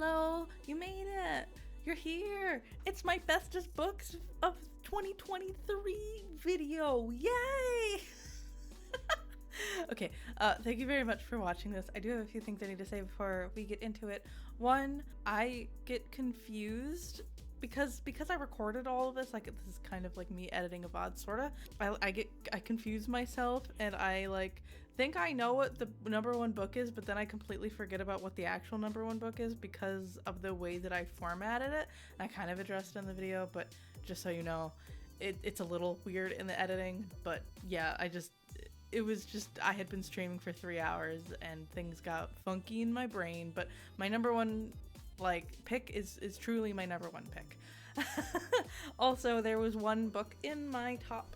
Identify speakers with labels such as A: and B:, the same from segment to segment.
A: Hello, you made it. You're here. It's my bestest books of 2023 video. Yay! Okay, thank you very much for watching this. I do have a few things I need to say before we get into it. One, I get confused because I recorded all of this, like this is kind of like me editing a VOD sorta. I confuse myself and I like think I know what the number one book is, but then I completely forget about what the actual number one book is because of the way that I formatted it. And I kind of addressed it in the video, but just so you know, it's a little weird in the editing. But yeah, it was just, I had been streaming for 3 hours and things got funky in my brain, but my number one like pick is truly my number one pick. Also, there was one book in my top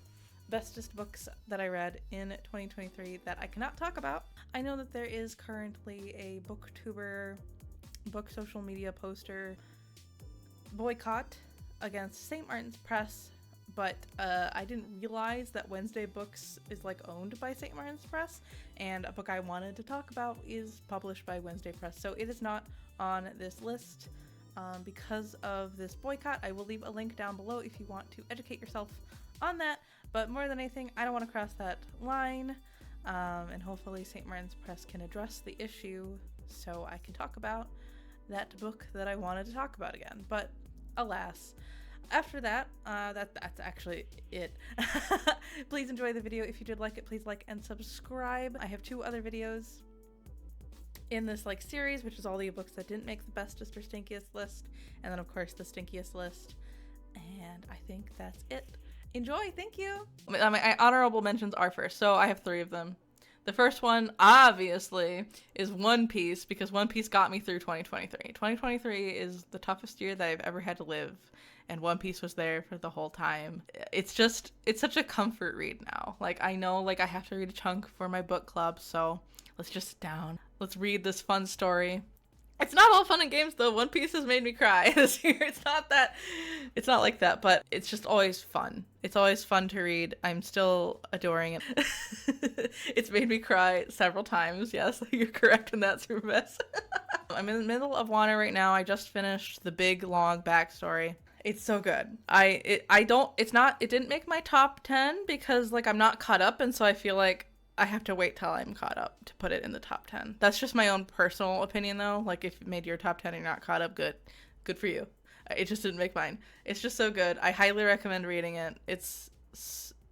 A: bestest books that I read in 2023 that I cannot talk about. I know that there is currently a booktuber, book social media poster boycott against St. Martin's Press, but I didn't realize that Wednesday Books is like owned by St. Martin's Press, and a book I wanted to talk about is published by Wednesday Press, so it is not on this list because of this boycott. I will leave a link down below if you want to educate yourself on that, but more than anything, I don't want to cross that line, and hopefully St. Martin's Press can address the issue so I can talk about that book that I wanted to talk about again, but alas. After that, that's actually it. Please enjoy the video. If you did like it, please like and subscribe. I have 2 other videos in this like series, which is all the books that didn't make the bestest or stinkiest list, and then of course the stinkiest list, and I think that's it. Enjoy. Thank you. My honorable mentions are first, so I have 3 of them. The first one, obviously, is One Piece, because One Piece got me through 2023. 2023 is the toughest year that I've ever had to live, and One Piece was there for the whole time. It's such a comfort read now. Like, I know, like, I have to read a chunk for my book club, so let's just sit down. Let's read this fun story. It's not all fun and games, though. One Piece has made me cry this year. It's not like that, but it's just always fun. It's always fun to read. I'm still adoring it. It's made me cry several times. Yes, you're correct in that, Superbest. I'm in the middle of Wano right now. I just finished the big, long backstory. It's so good. It didn't make my top 10 because, like, I'm not caught up, and so I feel like I have to wait till I'm caught up to put it in the top 10. That's just my own personal opinion, though. Like, if you made your top 10 and you're not caught up, good for you. It just didn't make mine. It's just so good. I highly recommend reading it. It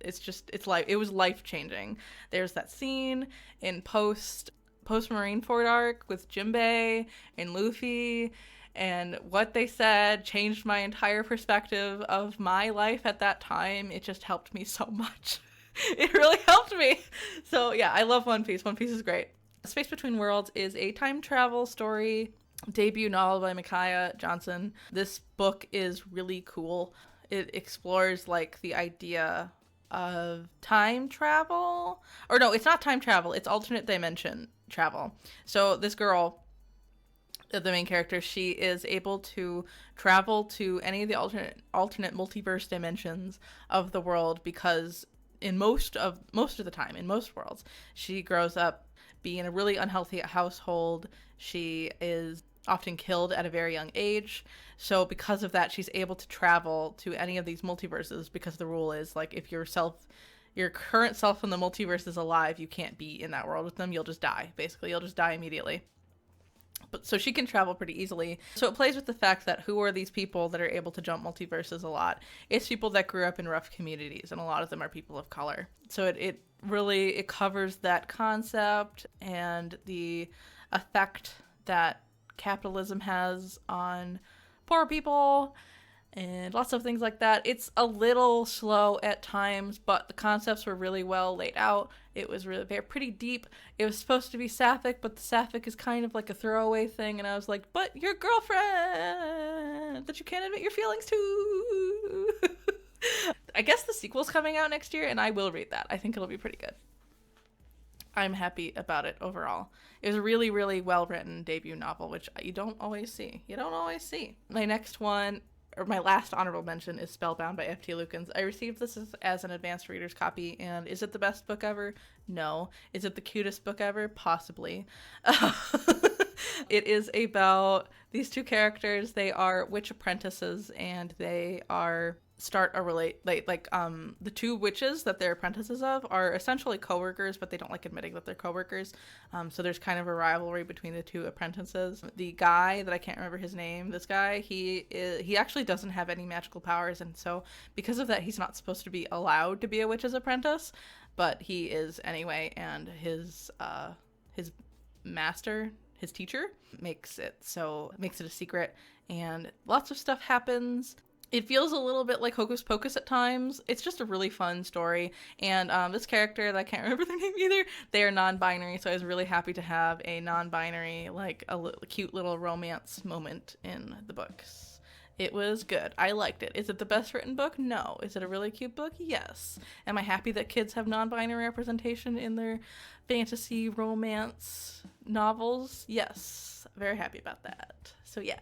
A: was life-changing. There's that scene in post Marineford arc with Jinbei and Luffy, and what they said changed my entire perspective of my life at that time. It just helped me so much. It really helped me. So yeah, I love One Piece. One Piece is great. Space Between Worlds is a time travel story debut novel by Micaiah Johnson. This book is really cool. It explores like the idea of time travel. Or no, it's not time travel. It's alternate dimension travel. So this girl, the main character, she is able to travel to any of the alternate multiverse dimensions of the world because in most of the time, in most worlds, she grows up being in a really unhealthy household. She is often killed at a very young age. So because of that, she's able to travel to any of these multiverses because the rule is, like, if your current self in the multiverse is alive, you can't be in that world with them. You'll just die. Basically, you'll just die immediately. But so she can travel pretty easily. So it plays with the fact that who are these people that are able to jump multiverses a lot? It's people that grew up in rough communities, and a lot of them are people of color. So it really covers that concept and the effect that capitalism has on poor people and lots of things like that. It's a little slow at times, but the concepts were really well laid out. It was pretty deep. It was supposed to be sapphic, but the sapphic is kind of like a throwaway thing, and I was like, but your girlfriend that you can't admit your feelings to. I guess the sequel's coming out next year, and I will read that. I think it'll be pretty good. I'm happy about it overall. It was a really, really well-written debut novel, which you don't always see. My next one, or my last honorable mention, is Spellbound by F.T. Lukens. I received this as an advanced reader's copy, and is it the best book ever? No. Is it the cutest book ever? Possibly. It is about These two characters, they are witch apprentices, and they are start a the two witches that they're apprentices of are essentially coworkers, but they don't like admitting that they're coworkers. So there's kind of a rivalry between the two apprentices. The guy that I can't remember his name, this guy, he actually doesn't have any magical powers, and so because of that, he's not supposed to be allowed to be a witch's apprentice, but he is anyway, and his master, his teacher, makes it a secret, and lots of stuff happens. It feels a little bit like Hocus Pocus at times. It's just a really fun story. And this character, that I can't remember their name either, they are non-binary, so I was really happy to have a non-binary, like a cute little romance moment in the books. It was good. I liked it. Is it the best written book? No. Is it a really cute book? Yes. Am I happy that kids have non-binary representation in their fantasy romance novels? Yes. Very happy about that. So yeah.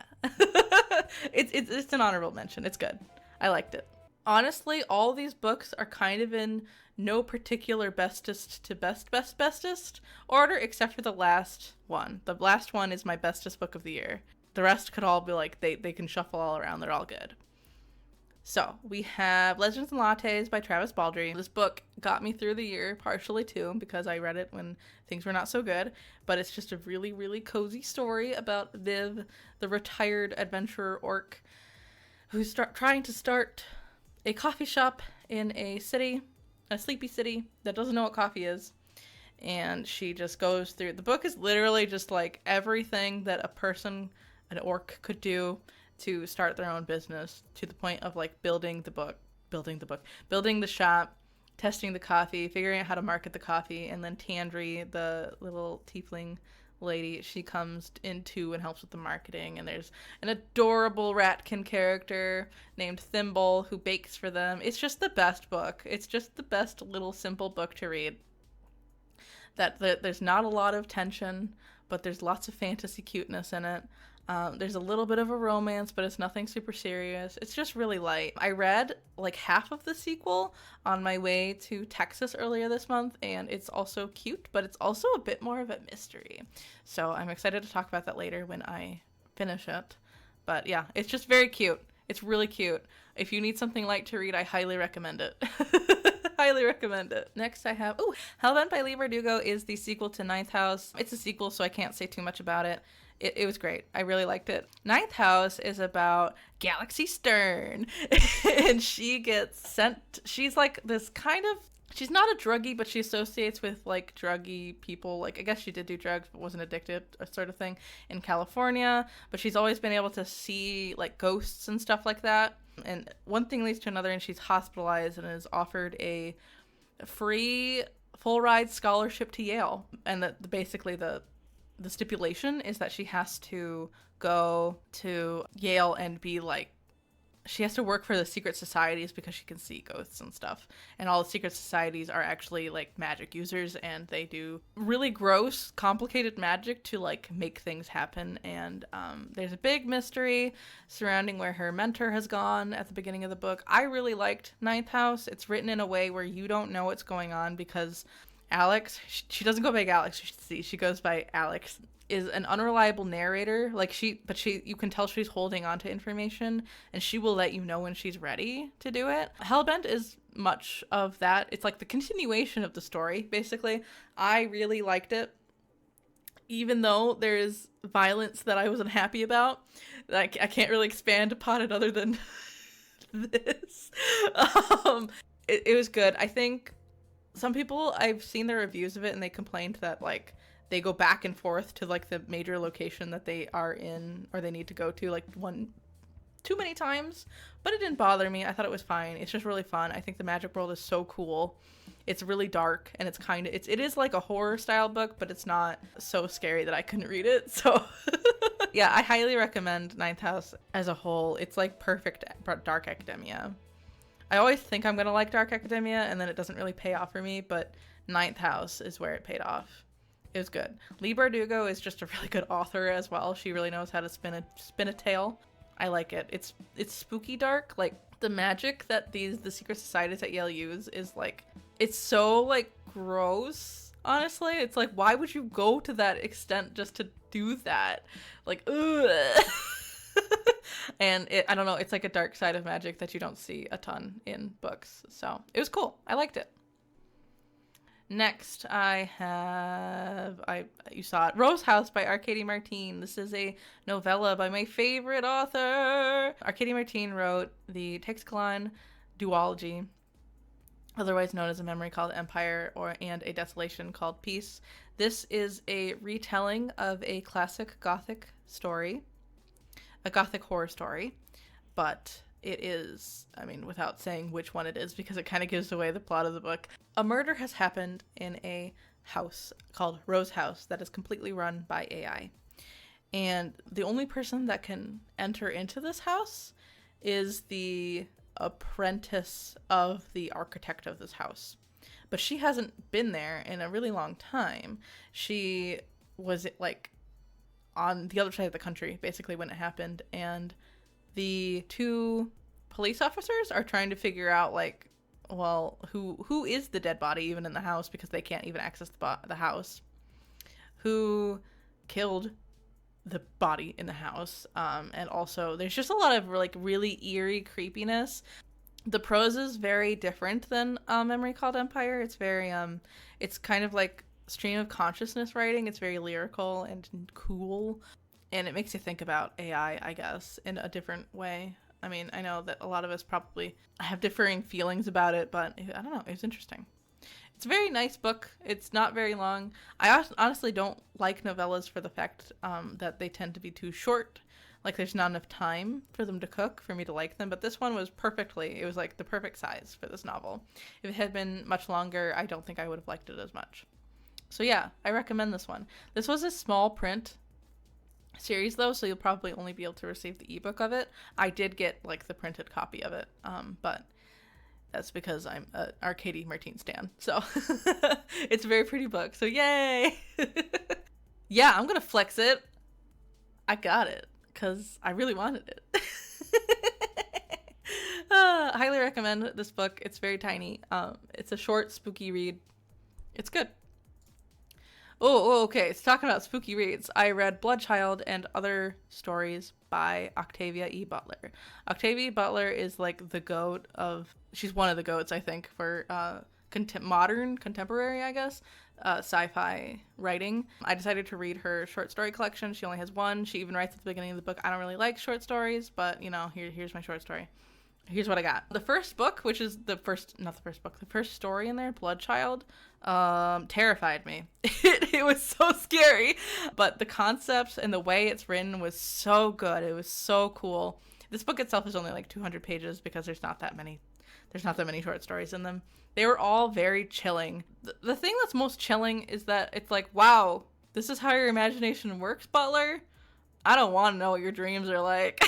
A: It's an honorable mention. It's good. I liked it. Honestly, all these books are kind of in no particular bestest to bestest order, except for the last one. The last one is my bestest book of the year. The rest could all be like, they can shuffle all around. They're all good. So we have Legends and Lattes by Travis Baldree. This book got me through the year, partially too, because I read it when things were not so good. But it's just a really, really cozy story about Viv, the retired adventurer orc, who's trying to start a coffee shop in a sleepy city that doesn't know what coffee is. And she just goes through. The book is literally just like everything that an orc could do to start their own business, to the point of like building the shop, testing the coffee, figuring out how to market the coffee, and then Tandri, the little tiefling lady, she comes in too and helps with the marketing, and there's an adorable ratkin character named Thimble who bakes for them. It's just the best book. It's just the best little simple book to read. That there's not a lot of tension, but there's lots of fantasy cuteness in it. There's a little bit of a romance, but it's nothing super serious. It's just really light. I read like half of the sequel on my way to Texas earlier this month, and it's also cute, but it's also a bit more of a mystery. So I'm excited to talk about that later when I finish it. But yeah, it's just very cute. It's really cute. If you need something light to read, I highly recommend it. Highly recommend it. Next I have, Hellbent by Leigh Bardugo is the sequel to Ninth House. It's a sequel, so I can't say too much about it. It was great. I really liked it. Ninth House is about Galaxy Stern. And she gets sent, she's like this kind of, she's not a druggie, but she associates with like druggy people. Like, I guess she did do drugs, but wasn't addicted, sort of thing, in California. But she's always been able to see like ghosts and stuff like that. And one thing leads to another, and she's hospitalized and is offered a free full ride scholarship to Yale. And that basically the stipulation is that she has to go to Yale and be like, she has to work for the secret societies because she can see ghosts and stuff. And all the secret societies are actually like magic users, and they do really gross, complicated magic to like make things happen. And there's a big mystery surrounding where her mentor has gone at the beginning of the book. I really liked Ninth House. It's written in a way where you don't know what's going on because Alex, she doesn't go by Alex, she goes by Alex, is an unreliable narrator. Like you can tell she's holding on to information, and she will let you know when she's ready to do it. Hellbent is much of that. It's like the continuation of the story, basically. I really liked it, even though there's violence that I wasn't happy about. Like, I can't really expand upon it other than this. It was good. I think some people, I've seen their reviews of it, and they complained that like they go back and forth to like the major location that they are in or they need to go to like too many times, but it didn't bother me. I thought it was fine. It's just really fun. I think the magic world is so cool. It's really dark, and it's kind of, it is like a horror style book, but it's not so scary that I couldn't read it. So yeah, I highly recommend Ninth House as a whole. It's like perfect dark academia. I always think I'm gonna like dark academia, and then it doesn't really pay off for me, but Ninth House is where it paid off. It was good. Leigh Bardugo is just a really good author as well. She really knows how to spin a tale. I like it. It's spooky dark. Like, the magic that the secret societies at Yale use is like, it's so like gross, honestly. It's like, why would you go to that extent just to do that. Like, ugh. And I don't know, it's like a dark side of magic that you don't see a ton in books. So it was cool. I liked it. Next, I have, you saw it, Rose House by Arkady Martine. This is a novella by my favorite author. Arkady Martine wrote the Texkalon duology, otherwise known as A Memory Called Empire and A Desolation Called Peace. This is a retelling of a classic Gothic story, a Gothic horror story, but it is, I mean, without saying which one it is, because it kind of gives away the plot of the book. A murder has happened in a house called Rose House that is completely run by AI. And the only person that can enter into this house is the apprentice of the architect of this house. But she hasn't been there in a really long time. She was, like, on the other side of the country, basically, when it happened. And the two police officers are trying to figure out, like, well, who is the dead body even in the house, because they can't even access the house. Who killed the body in the house. And also there's just a lot of, like, really eerie creepiness. The prose is very different than Memory Called Empire. It's very, it's kind of like stream of consciousness writing. It's very lyrical and cool. And it makes you think about AI, I guess, in a different way. I mean, I know that a lot of us probably have differing feelings about it, but I don't know, it was interesting. It's a very nice book. It's not very long. I honestly don't like novellas for the fact that they tend to be too short. Like, there's not enough time for them to cook for me to like them, but this one was it was like the perfect size for this novel. If it had been much longer, I don't think I would have liked it as much. So yeah, I recommend this one. This was a small print series though, so you'll probably only be able to receive the ebook of it. I did get, like, the printed copy of it, but that's because I'm an Arkady Martine stan. So it's a very pretty book, so yay. Yeah, I'm gonna flex it. I got it because I really wanted it. I highly recommend this book. It's very tiny. It's a short, spooky read. It's good. Oh, okay. So talking about spooky reads, I read Bloodchild and Other Stories by Octavia E. Butler. Octavia E. Butler is, like, the goat of, she's one of the goats, I think, for contemporary, I guess, sci-fi writing. I decided to read her short story collection. She only has one. She even writes at the beginning of the book, I don't really like short stories, but, you know, here's my short story. Here's what I got. The first book, which is the first story in there, Bloodchild, terrified me. It was so scary, but the concepts and the way it's written was so good. It was so cool. This book itself is only like 200 pages because there's not that many short stories in them. They were all very chilling. The thing that's most chilling is that it's like, wow, this is how your imagination works, Butler? I don't want to know what your dreams are like.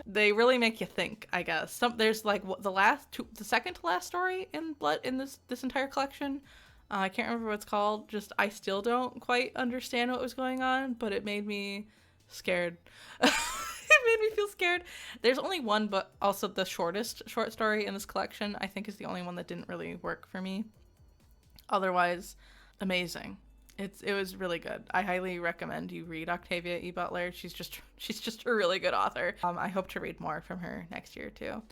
A: They really make you think, I guess. There's, like, the second to last story in this entire collection. I can't remember what it's called. Just, I still don't quite understand what was going on, but it made me scared. It made me feel scared. There's only one, but also the shortest short story in this collection, I think, is the only one that didn't really work for me. Otherwise, amazing. It was really good. I highly recommend you read Octavia E. Butler. She's just a really good author. I hope to read more from her next year too.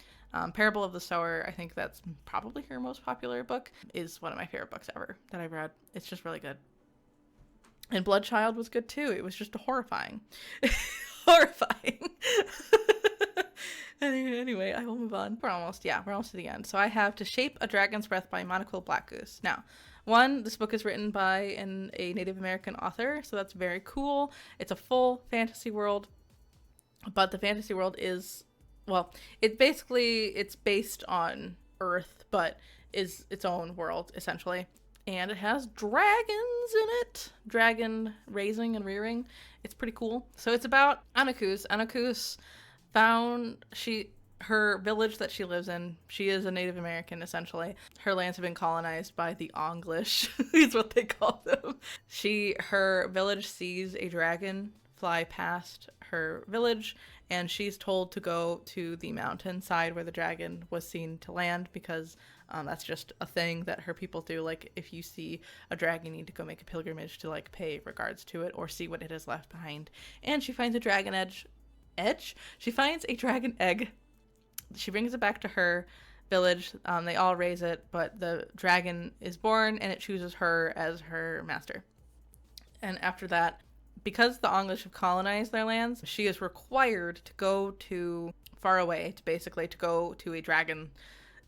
A: Parable of the Sower, I think that's probably her most popular book, is one of my favorite books ever that I've read. It's just really good. And Bloodchild was good too. It was just horrifying. Horrifying. Anyway, I will move on. We're almost to the end. So I have To Shape a Dragon's Breath by Moniquill Blackgoose. Now, this book is written by a Native American author, so that's very cool. It's a full fantasy world, but the fantasy world is, well, it's based on Earth, but is its own world, essentially. And it has dragons in it. Dragon raising and rearing. It's pretty cool. So it's about Anakus. Anakus found her village that she lives in. She is a Native American, essentially. Her lands have been colonized by the English, is what they call them. Her village sees a dragon fly past her village, and she's told to go to the mountainside where the dragon was seen to land, because that's just a thing that her people do. Like, if you see a dragon, you need to go make a pilgrimage to, like, pay regards to it or see what it has left behind. And she finds a dragon edge? She finds a dragon egg. She brings it back to her village. They all raise it, but the dragon is born, and it chooses her as her master. And after that, because the English have colonized their lands, she is required to go to far away, to go to a dragon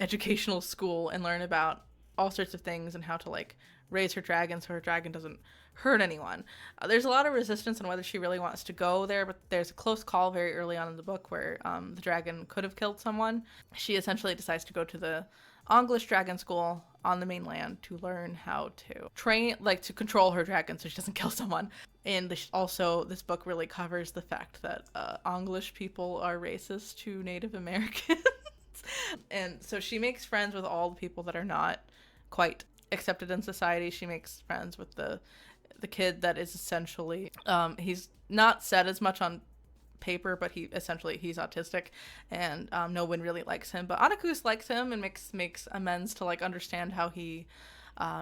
A: educational school and learn about all sorts of things and how to, like, raise her dragon so her dragon doesn't hurt anyone. There's a lot of resistance on whether she really wants to go there, but there's a close call very early on in the book where the dragon could have killed someone. She essentially decides to go to the English dragon school on the mainland to learn how to train, like, to control her dragon so she doesn't kill someone. And this book really covers the fact that English people are racist to Native Americans. And so she makes friends with all the people that are not quite accepted in society. She makes friends with the kid that is essentially, he's not said as much on paper, but he's autistic, and no one really likes him. But Anakus likes him and makes amends to, like, understand how he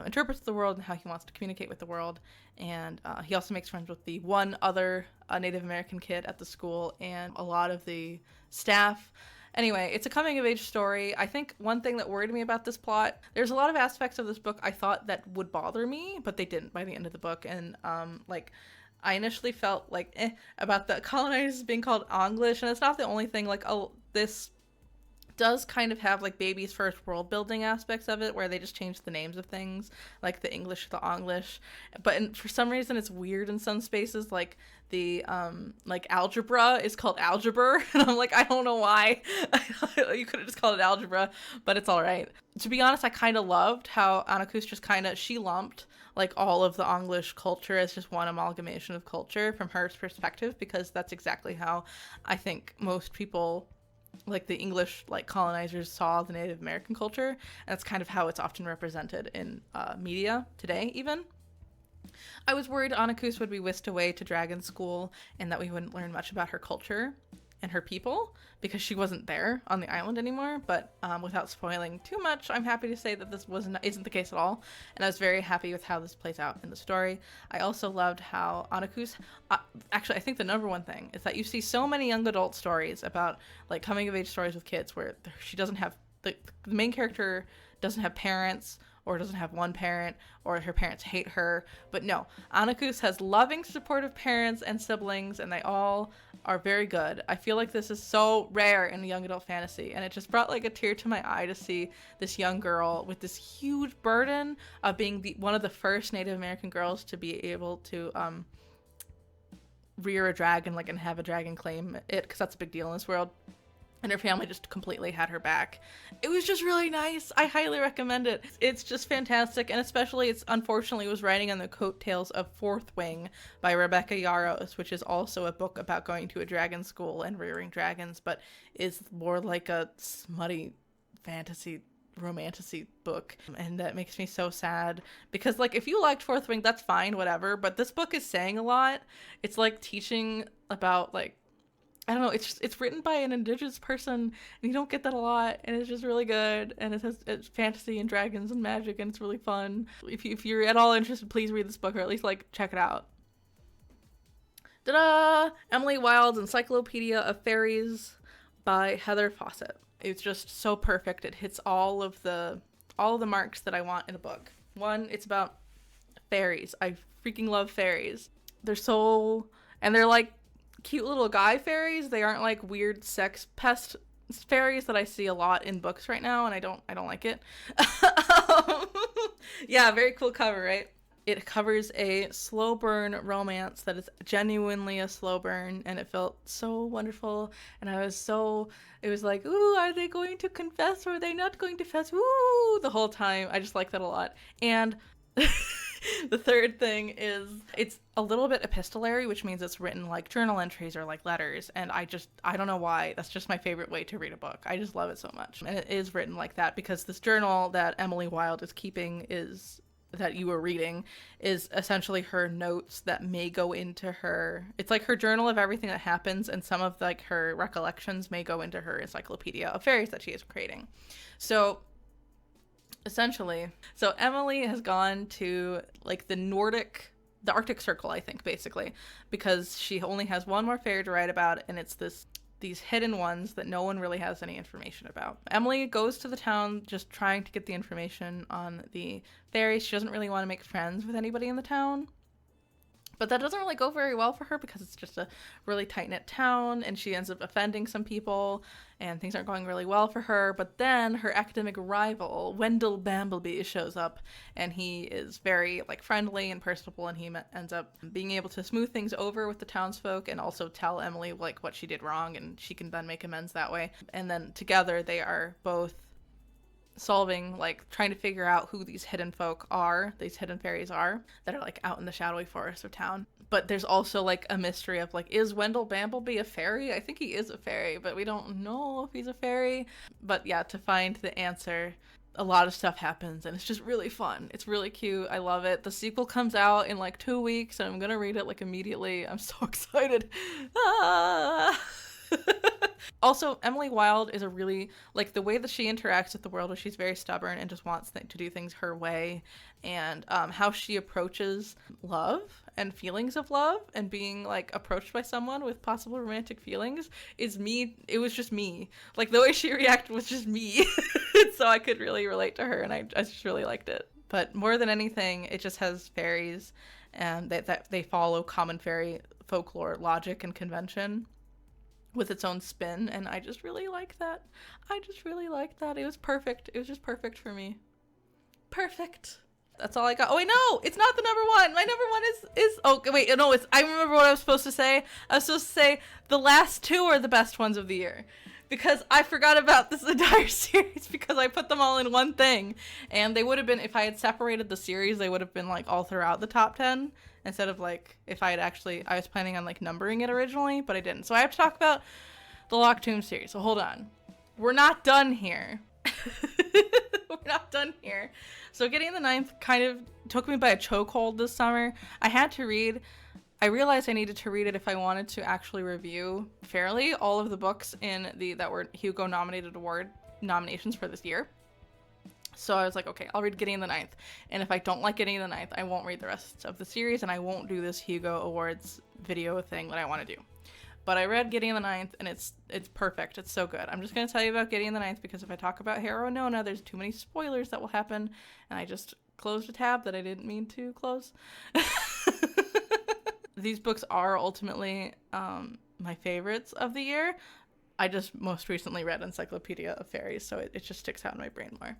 A: interprets the world and how he wants to communicate with the world. And he also makes friends with the one other Native American kid at the school and a lot of the staff. Anyway, it's a coming-of-age story. I think one thing that worried me about this plot, there's a lot of aspects of this book I thought that would bother me, but they didn't by the end of the book. And, I initially felt, like, about the colonizers being called English, and it's not the only thing. Like, this does kind of have, like, baby's first world building aspects of it, where they just change the names of things, like the English to the English. But for some reason, it's weird in some spaces, like the like algebra is called algebra, and I'm like, I don't know why. You could have just called it algebra, but it's all right. To be honest, I kind of loved how Anakus just she lumped, like, all of the English culture as just one amalgamation of culture from her perspective, because that's exactly how I think most people, like the English, like, colonizers, saw the Native American culture, and that's kind of how it's often represented in media today even. I was worried Anakus would be whisked away to dragon school and that we wouldn't learn much about her culture and her people, because she wasn't there on the island anymore. But without spoiling too much, I'm happy to say that this isn't the case at all, and I was very happy with how this plays out in the story. I also loved how Anakus, actually, I think the number one thing is that you see so many young adult stories about, like, coming of age stories with kids where she doesn't have, the main character doesn't have parents, or doesn't have one parent, or her parents hate her. But no, Anakus has loving, supportive parents and siblings, and they all are very good. I feel like this is so rare in young adult fantasy, and it just brought, like, a tear to my eye to see this young girl with this huge burden of being one of the first Native American girls to be able to rear a dragon, like, and have a dragon claim it, because that's a big deal in this world. And her family just completely had her back. It was just really nice. I highly recommend it. It's just fantastic, and especially unfortunately was writing on the coattails of Fourth Wing by Rebecca Yarros, which is also a book about going to a dragon school and rearing dragons, but is more like a smutty fantasy romantasy book, and that makes me so sad, because, like, if you liked Fourth Wing, that's fine, whatever, but this book is saying a lot. It's, like, teaching about, like, I don't know, it's written by an indigenous person, and you don't get that a lot, and it's just really good, and it's fantasy and dragons and magic, and it's really fun. If you're at all interested, please read this book, or at least, like, check it out. Ta-da! Emily Wilde's Encyclopedia of Faeries by Heather Fawcett. It's just so perfect. It hits all of the marks that I want in a book. One, it's about fairies. I freaking love fairies. They're like cute little guy fairies. They aren't like weird sex pest fairies that I see a lot in books right now, and I don't like it. Yeah, very cool cover, right? It covers a slow burn romance that is genuinely a slow burn, and it felt so wonderful, and it was like, ooh, are they going to confess or are they not going to confess? Ooh, the whole time. I just like that a lot. And the third thing is it's a little bit epistolary, which means it's written like journal entries or like letters, and I don't know why. That's just my favorite way to read a book. I just love it so much. And it is written like that because this journal that Emily Wilde is keeping is that you were reading is essentially her notes that may go into her, it's like her journal of everything that happens, and some of like her recollections may go into her encyclopedia of fairies that she is creating. So essentially, so Emily has gone to like the Arctic Circle, I think, basically, because she only has one more fairy to write about, and it's these hidden ones that no one really has any information about. Emily goes to the town just trying to get the information on the fairies. She doesn't really want to make friends with anybody in the town. But that doesn't really go very well for her because it's just a really tight-knit town, and she ends up offending some people, and things aren't going really well for her. But then her academic rival, Wendell Bambleby, shows up, and he is very like friendly and personable, and he ends up being able to smooth things over with the townsfolk and also tell Emily like what she did wrong, and she can then make amends that way. And then together they are both solving, like trying to figure out who these hidden fairies are that are like out in the shadowy forest of town. But there's also like a mystery of like, is Wendell Bambleby a fairy? I think he is a fairy, but we don't know if he's a fairy. But yeah, to find the answer, a lot of stuff happens, and it's just really fun. It's really cute. I love it. The sequel comes out in like 2 weeks, and I'm gonna read it like immediately. I'm so excited. Also, Emily Wilde is a really, like, the way that she interacts with the world is she's very stubborn and just wants to do things her way, and how she approaches love and feelings of love and being, like, approached by someone with possible romantic feelings is me. It was just me. Like, the way she reacted was just me. So I could really relate to her, and I just really liked it. But more than anything, it just has fairies, and that they follow common fairy folklore logic and convention with its own spin, and I just really like that. It was perfect. It was just perfect for me. Perfect. That's all I got. Oh wait, no, it's not the number one. My number one is oh wait, no, I remember what I was supposed to say. I was supposed to say the last two are the best ones of the year, because I forgot about this entire series because I put them all in one thing, and they would have been, if I had separated the series, they would have been like all throughout the top 10. Instead of like, if I was planning on like numbering it originally, but I didn't. So I have to talk about the Locked Tomb series. So hold on. We're not done here. We're not done here. So Gideon the Ninth kind of took me by a chokehold this summer. I realized I needed to read it if I wanted to actually review fairly all of the books that were Hugo nominations for this year. So I was like, okay, I'll read Gideon the Ninth. And if I don't like Gideon the Ninth, I won't read the rest of the series, and I won't do this Hugo Awards video thing that I want to do. But I read Gideon the Ninth, and it's perfect. It's so good. I'm just going to tell you about Gideon the Ninth, because if I talk about Harrow and Nona, there's too many spoilers that will happen, and I just closed a tab that I didn't mean to close. These books are ultimately my favorites of the year. I just most recently read Encyclopedia of Fairies, so it just sticks out in my brain more.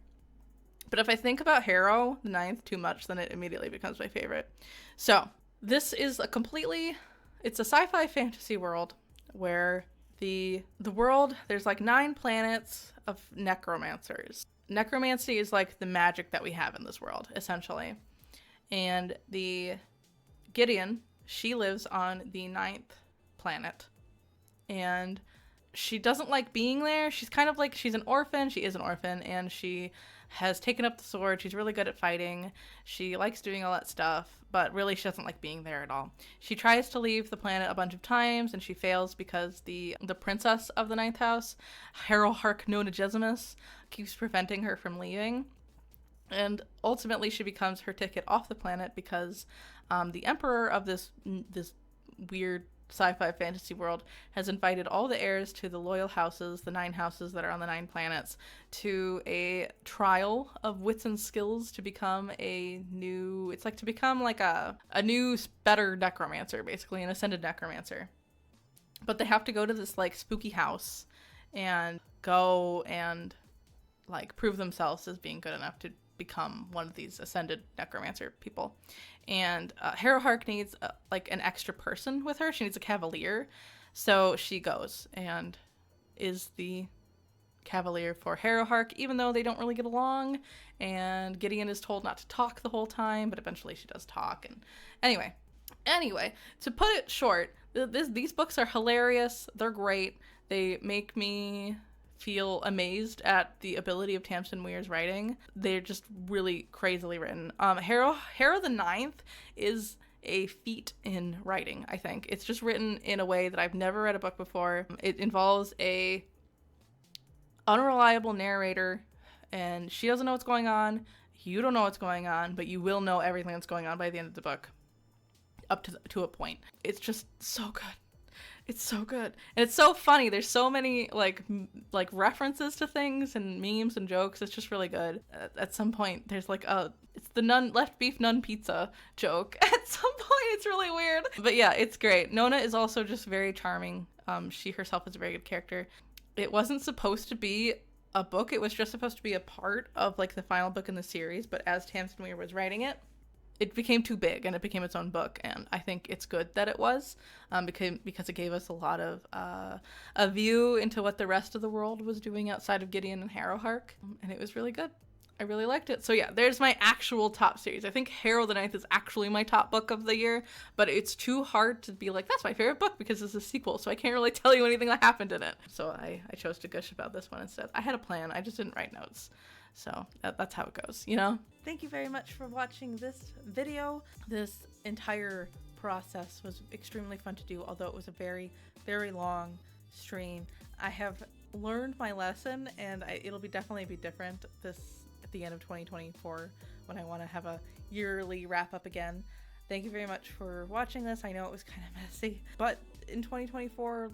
A: But if I think about Harrow the Ninth too much, then it immediately becomes my favorite. So this is it's a sci-fi fantasy world where the world, there's like 9 planets of necromancers. Necromancy is like the magic that we have in this world, essentially. And the Gideon, she lives on the 9th planet. And she doesn't like being there. She's kind of like, she's an orphan. She is an orphan, and she has taken up the sword. She's really good at fighting. She likes doing all that stuff, but really she doesn't like being there at all. She tries to leave the planet a bunch of times, and she fails because the princess of the 9th house, Harrow Nona keeps preventing her from leaving. And ultimately she becomes her ticket off the planet because the emperor of this weird sci-fi fantasy world has invited all the heirs to the loyal houses, the 9 houses that are on the 9 planets, to a trial of wits and skills to become a new better necromancer, basically an ascended necromancer. But they have to go to this like spooky house and go and like prove themselves as being good enough to become one of these ascended necromancer people. And Harrow needs like an extra person with her. She needs a cavalier. So she goes and is the cavalier for Harrow, even though they don't really get along. And Gideon is told not to talk the whole time, but eventually she does talk. And anyway, to put it short, these books are hilarious. They're great. They make me feel amazed at the ability of Tamsyn Muir's writing. They're just really crazily written. Harrow the Ninth is a feat in writing, I think. It's just written in a way that I've never read a book before. It involves a unreliable narrator, and she doesn't know what's going on. You don't know what's going on, but you will know everything that's going on by the end of the book, up to a point. It's just so good. It's so good. And it's so funny. There's so many like references to things and memes and jokes. It's just really good. At some point there's like it's the left beef nun pizza joke. At some point it's really weird. But yeah, it's great. Nona is also just very charming. She herself is a very good character. It wasn't supposed to be a book. It was just supposed to be a part of like the final book in the series, but as Tamsyn Muir was writing it, it became too big and it became its own book, and I think it's good that it was, because it gave us a lot of a view into what the rest of the world was doing outside of Gideon and Harrow, and it was really good. I really liked it. So yeah, there's my actual top series. I think Harrow the Ninth is actually my top book of the year, but it's too hard to be like, that's my favorite book, because it's a sequel, so I can't really tell you anything that happened in it. So I chose to gush about this one instead. I had a plan, I just didn't write notes. So that's how it goes, you know? Thank you very much for watching this video. This entire process was extremely fun to do, although it was a very, very long stream. I have learned my lesson, and it'll definitely be different at the end of 2024 when I want to have a yearly wrap up again. Thank you very much for watching this. I know it was kind of messy, but in 2024,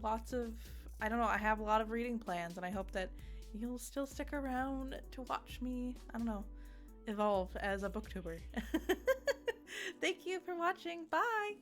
A: I have a lot of reading plans, and I hope that you'll still stick around to watch me, evolve as a booktuber. Thank you for watching. Bye!